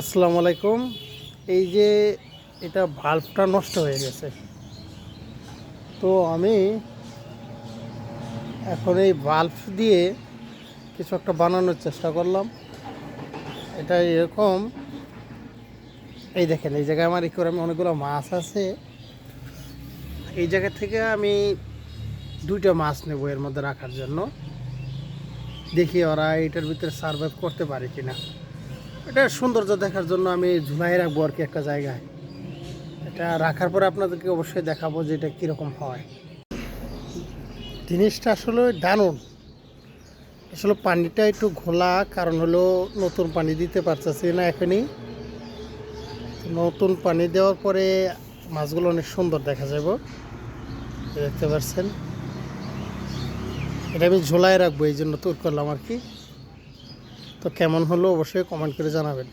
আসসালামু আলাইকুম। এই যে এটা ভাল্বটা নষ্ট হয়ে গেছে, তো আমি এখন এই ভাল্ব দিয়ে কিছু একটা বানানোর চেষ্টা করলাম। এটা এরকম, এই দেখেন এই জায়গায় আমার আমি অনেকগুলো মাছ আছে। এই জায়গা থেকে আমি দুইটা মাছ নেব এর মধ্যে রাখার জন্য। দেখি ওরা এটার ভিতরে সার্ভাইভ করতে পারে কিনা। এটা সৌন্দর্য দেখার জন্য আমি ঝুলাই রাখবো আর কি একটা জায়গায়। এটা রাখার পরে আপনাদেরকে অবশ্যই দেখাবো যে এটা কীরকম হয়। জিনিসটা আসলে দারুণ। আসলে পানিটা একটু ঘোলা, কারণ হলো নতুন পানি দিতে পারতেছি না এখনই। নতুন পানি দেওয়ার পরে মাছগুলো অনেক সুন্দর দেখা যাবে, দেখতে পাচ্ছেন। এটা আমি ঝোলায় রাখবো, এই জন্য তৈরি করলাম আর কি। তো কেমন হলো অবশ্যই কমেন্ট করে জানাবেন।